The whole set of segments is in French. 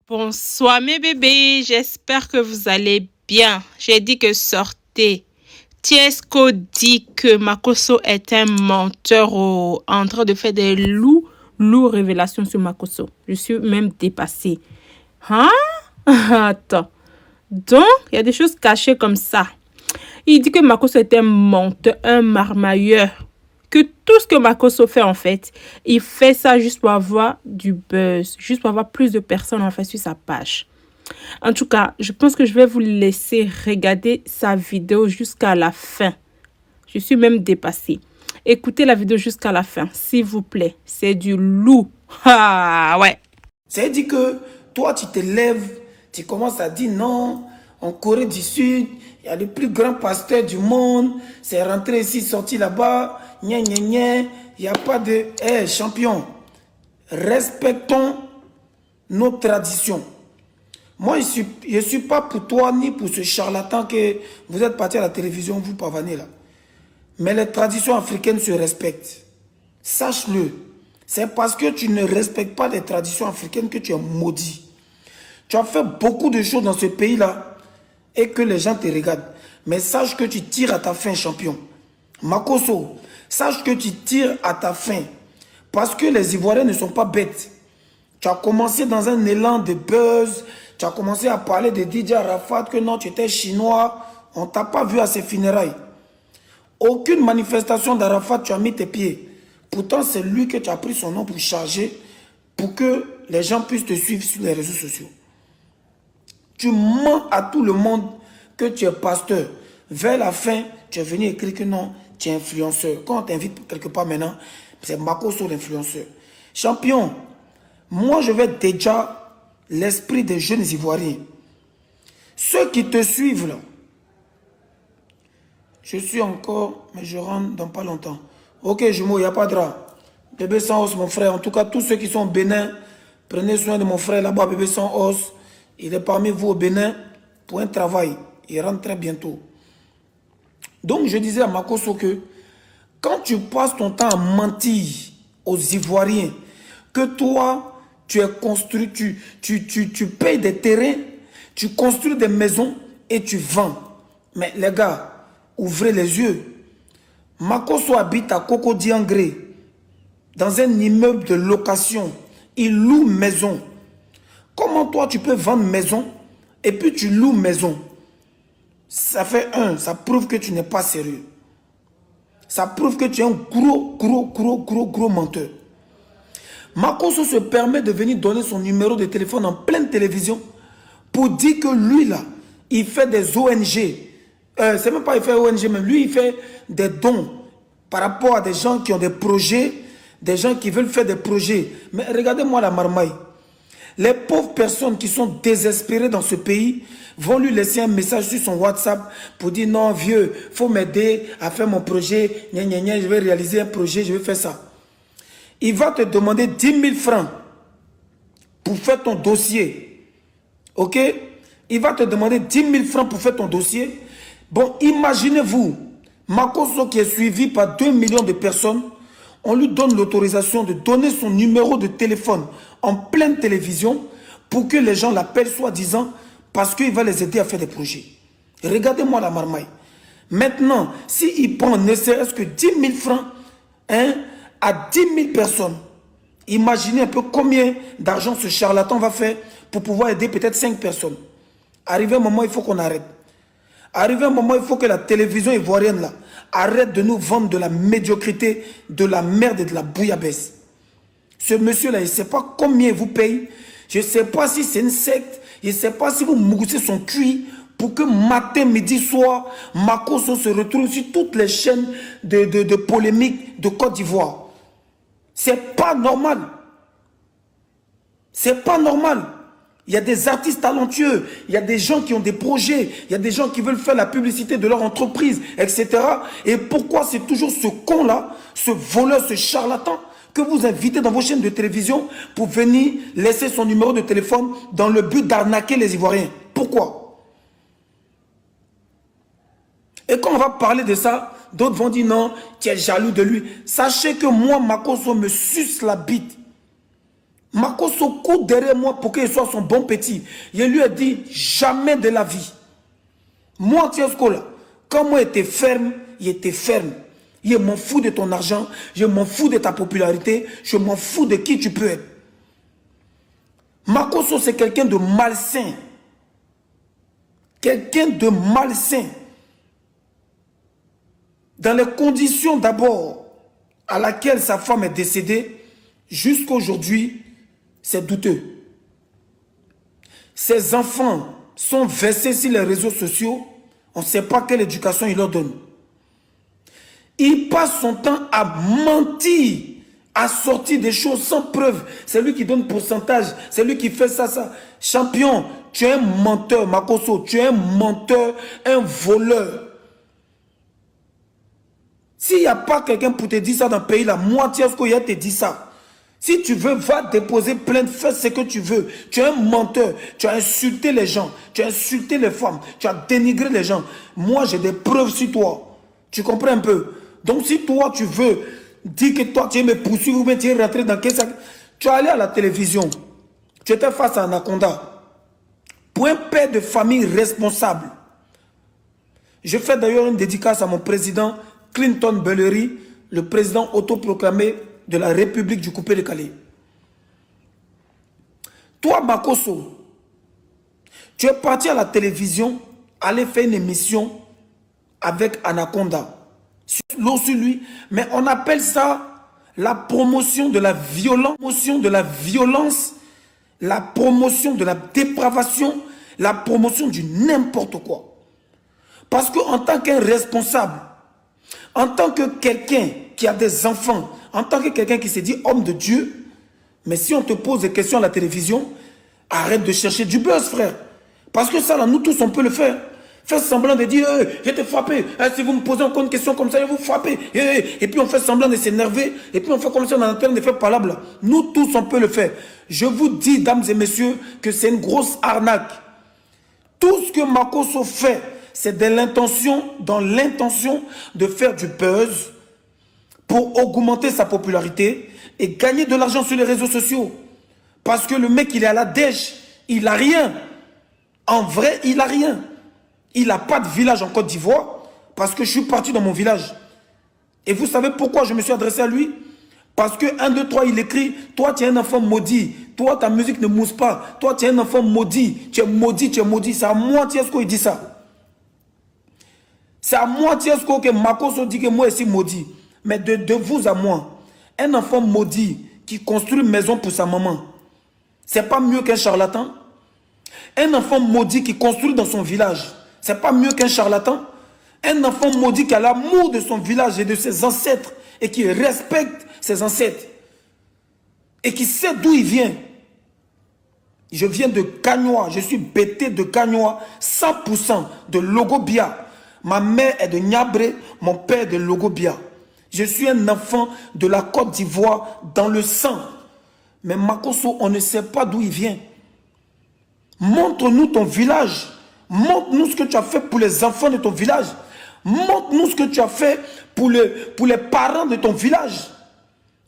Bonsoir mes bébés, j'espère que vous allez bien. J'ai dit que sortez. Tiesco dit que Makoso est un menteur en train de faire des lourdes révélations sur Makoso. Je suis même dépassée. Hein? Attends. Donc, il y a des choses cachées comme ça. Il dit que Makoso est un menteur, un marmailleur. Que tout ce que Makoso fait en fait, il fait ça juste pour avoir du buzz, juste pour avoir plus de personnes en fait sur sa page. En tout cas, je pense que je vais vous laisser regarder sa vidéo jusqu'à la fin. Je suis même dépassée. Écoutez la vidéo jusqu'à la fin, s'il vous plaît. C'est du loup. Ah ouais. C'est-à-dire que toi, tu te lèves, tu commences à dire non, en Corée du Sud, il y a le plus grand pasteur du monde, c'est rentré ici, sorti là-bas, gna gna gna, il n'y a pas de... Eh, champion, respectons nos traditions. Moi, je ne suis pas pour toi ni pour ce charlatan que vous êtes parti à la télévision, vous pavanez là. Mais les traditions africaines se respectent. Sache-le. C'est parce que tu ne respectes pas les traditions africaines que tu es maudit. Tu as fait beaucoup de choses dans ce pays-là et que les gens te regardent. Mais sache que tu tires à ta fin, champion. Makoso, sache que tu tires à ta fin. Parce que les Ivoiriens ne sont pas bêtes. Tu as commencé dans un élan de buzz. Tu as commencé à parler de DJ Arafat, que non, tu étais chinois. On ne t'a pas vu à ses funérailles. Aucune manifestation d'Arafat, tu as mis tes pieds. Pourtant, c'est lui que tu as pris son nom pour charger, pour que les gens puissent te suivre sur les réseaux sociaux. Tu mens à tout le monde que tu es pasteur. Vers la fin, tu es venu écrire que non, tu es influenceur. Quand on t'invite quelque part maintenant, c'est Makoso l'influenceur. Champion, moi je vais déjà l'esprit des jeunes Ivoiriens. Ceux qui te suivent là, je suis encore, mais je rentre dans pas longtemps. Ok, jumeau, il n'y a pas de drap. Bébé sans os, mon frère. En tout cas, tous ceux qui sont au Bénin, prenez soin de mon frère là-bas, bébé sans os. Il est parmi vous au Bénin pour un travail. Il rentre très bientôt. Donc, je disais à Makoso que quand tu passes ton temps à mentir aux Ivoiriens, que toi, tu es construit, tu payes des terrains, tu construis des maisons et tu vends. Mais les gars, ouvrez les yeux. Makoso habite à Koko Diangré, dans un immeuble de location. Il loue maison. Comment toi tu peux vendre maison et puis tu loues maison? Ça fait ça prouve que tu n'es pas sérieux. Ça prouve que tu es un gros menteur. Makoso se permet de venir donner son numéro de téléphone en pleine télévision pour dire que lui là, il fait des ONG. C'est même pas il fait ONG, mais lui il fait des dons par rapport à des gens qui ont des projets, des gens qui veulent faire des projets. Mais regardez-moi la marmaille. Les pauvres personnes qui sont désespérées dans ce pays vont lui laisser un message sur son WhatsApp pour dire non vieux, faut m'aider à faire mon projet, gna, gna, gna, je vais réaliser un projet, je vais faire ça. Il va te demander 10 000 francs pour faire ton dossier. Ok? Il va te demander 10 000 francs pour faire ton dossier. Bon, imaginez-vous, Makoso qui est suivi par 2 millions de personnes, on lui donne l'autorisation de donner son numéro de téléphone en pleine télévision pour que les gens l'appellent soi-disant parce qu'il va les aider à faire des projets. Regardez-moi la marmaille. Maintenant, s'il prend ne serait-ce que 10 000 francs à 10 000 personnes, imaginez un peu combien d'argent ce charlatan va faire pour pouvoir aider peut-être 5 personnes. Arrivé un moment, il faut qu'on arrête. Arrivé un moment, il faut que la télévision ivoirienne là, arrête de nous vendre de la médiocrité, de la merde et de la bouillabaisse. Ce monsieur-là, il ne sait pas combien il vous paye. Je ne sais pas si c'est une secte. Je ne sais pas si vous moussez son cuit pour que matin, midi, soir, Makoso se retrouve sur toutes les chaînes de polémique de Côte d'Ivoire. C'est pas normal. C'est pas normal. Il y a des artistes talentueux, il y a des gens qui ont des projets, il y a des gens qui veulent faire la publicité de leur entreprise, etc. Et pourquoi c'est toujours ce con-là, ce voleur, ce charlatan, que vous invitez dans vos chaînes de télévision pour venir laisser son numéro de téléphone dans le but d'arnaquer les Ivoiriens? Pourquoi? Et quand on va parler de ça, d'autres vont dire non, tu es jaloux de lui. Sachez que moi, Makoso me suce la bite. Makoso court derrière moi pour qu'il soit son bon petit. Je lui ai dit, jamais de la vie. Moi, Tiesko, là, quand moi j'étais ferme, il était ferme. Je m'en fous de ton argent, je m'en fous de ta popularité, je m'en fous de qui tu peux être. Makoso, c'est quelqu'un de malsain. Quelqu'un de malsain. Dans les conditions d'abord à laquelle sa femme est décédée, jusqu'à aujourd'hui, c'est douteux. Ses enfants sont versés sur les réseaux sociaux, on ne sait pas quelle éducation il leur donne. Il passe son temps à mentir, à sortir des choses sans preuve. C'est lui qui donne pourcentage, c'est lui qui fait ça, ça. Champion, tu es un menteur, Makoso, tu es un menteur, un voleur. S'il n'y a pas quelqu'un pour te dire ça dans le pays, la moitié de ce qu'il y a te dit ça. Si tu veux, va déposer plainte, fais ce que tu veux. Tu es un menteur, tu as insulté les gens, tu as insulté les femmes, tu as dénigré les gens. Moi, j'ai des preuves sur toi. Tu comprends un peu? Donc, si toi, tu veux dire que toi, tu es me poursuivre ou bien tu es rentré dans quel sac, tu es allé à la télévision, tu étais face à Anaconda. Pour un père de famille responsable, je fais d'ailleurs une dédicace à mon président Clinton Bellery, le président autoproclamé de la République du Coupé de Calais. Toi, Makoso, tu es parti à la télévision, aller faire une émission avec Anaconda. Sur lui, mais on appelle ça la promotion de la violence, la promotion de la dépravation, la promotion du n'importe quoi. Parce qu'en tant qu'un responsable, en tant que quelqu'un qui a des enfants, en tant que quelqu'un qui se dit homme de Dieu, mais si on te pose des questions à la télévision, arrête de chercher du buzz, frère. Parce que ça, là, nous tous, on peut le faire. Faire semblant de dire, je t'ai frappé. Si vous me posez encore une question comme ça, je vais vous frapper. Et puis on fait semblant de s'énerver. Et puis on fait comme ça, on est en train de faire palabre. Nous tous, on peut le faire. Je vous dis, dames et messieurs, que c'est une grosse arnaque. Tout ce que Makoso fait, c'est dans l'intention de faire du buzz pour augmenter sa popularité et gagner de l'argent sur les réseaux sociaux. Parce que le mec, il est à la dèche. Il n'a rien. En vrai, il n'a rien. Il n'a pas de village en Côte d'Ivoire parce que je suis parti dans mon village. Et vous savez pourquoi je me suis adressé à lui? Parce que 1, 2, 3, il écrit, toi tu es un enfant maudit, toi ta musique ne mousse pas, toi tu es un enfant maudit, tu es maudit, tu es maudit. C'est à moi Tiesko il dit ça. C'est à moi Tiesko que Makoso dit que moi je suis maudit. Mais de vous à moi, un enfant maudit qui construit une maison pour sa maman, c'est pas mieux qu'un charlatan? Un enfant maudit qui construit dans son village, c'est pas mieux qu'un charlatan? Un enfant maudit qui a l'amour de son village et de ses ancêtres et qui respecte ses ancêtres et qui sait d'où il vient. Je viens de Kagnoa, je suis bêté de Kagnoa, 100% de Logobia. Ma mère est de Niabré, mon père est de Logobia. Je suis un enfant de la Côte d'Ivoire dans le sang. Mais Makoso, on ne sait pas d'où il vient. Montre-nous ton village. Montre-nous ce que tu as fait pour les enfants de ton village. Montre-nous ce que tu as fait pour les parents de ton village.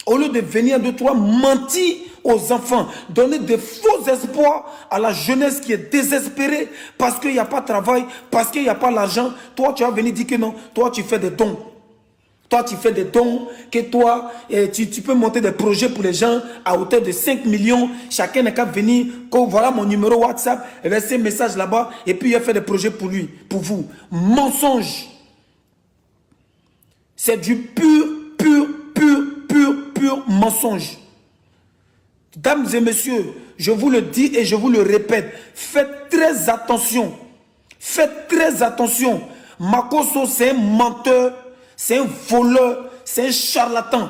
Au lieu de venir de toi mentir aux enfants, donner de faux espoirs à la jeunesse qui est désespérée parce qu'il n'y a pas de travail, parce qu'il n'y a pas l'argent. Toi, tu vas venir dire que non. Toi, tu fais des dons. Toi, tu fais des dons, que toi, tu peux monter des projets pour les gens à hauteur de 5 millions. Chacun n'a qu'à venir, voilà mon numéro WhatsApp, laissez un message là-bas, et puis il a fait des projets pour lui, pour vous. Mensonge. C'est du pur mensonge. Dames et messieurs, je vous le dis et je vous le répète, faites très attention. Faites très attention. Makoso, c'est un menteur. C'est un voleur, c'est un charlatan.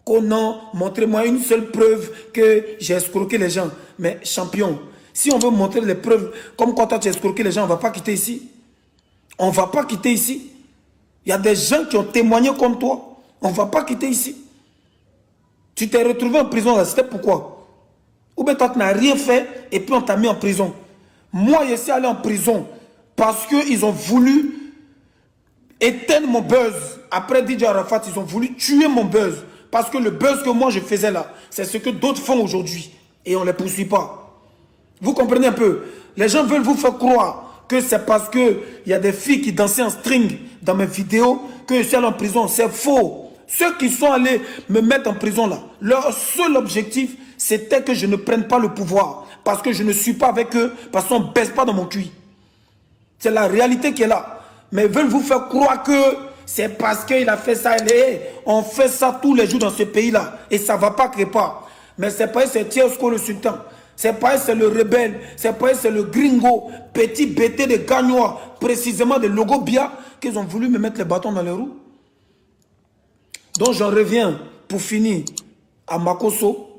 Oh non, montrez-moi une seule preuve que j'ai escroqué les gens. Mais champion, si on veut montrer les preuves, comme quand tu as escroqué les gens, on ne va pas quitter ici. On ne va pas quitter ici. Il y a des gens qui ont témoigné comme toi. On ne va pas quitter ici. Tu t'es retrouvé en prison, c'était pourquoi? Ou bien toi tu n'as rien fait et puis on t'a mis en prison. Moi, je suis allé en prison parce qu'ils ont voulu éteindre mon buzz. Après DJ Arafat, ils ont voulu tuer mon buzz. Parce que le buzz que moi je faisais là, c'est ce que d'autres font aujourd'hui. Et on ne les poursuit pas. Vous comprenez un peu? Les gens veulent vous faire croire que c'est parce qu'il y a des filles qui dansaient en string dans mes vidéos que je suis allé en prison. C'est faux. Ceux qui sont allés me mettre en prison là, leur seul objectif, c'était que je ne prenne pas le pouvoir. Parce que je ne suis pas avec eux, parce qu'on ne baisse pas dans mon cul. C'est la réalité qui est là. Mais ils veulent vous faire croire que c'est parce qu'il a fait ça. On fait ça tous les jours dans ce pays-là. Et ça ne va pas quelque part. Mais c'est pas c'est Tiesko le sultan. C'est pas c'est le rebelle. C'est pas c'est le gringo. Petit bêté de gagnois. Précisément de logo Bia. Qu'ils ont voulu me mettre les bâtons dans les roues. Donc j'en reviens pour finir à Makosso.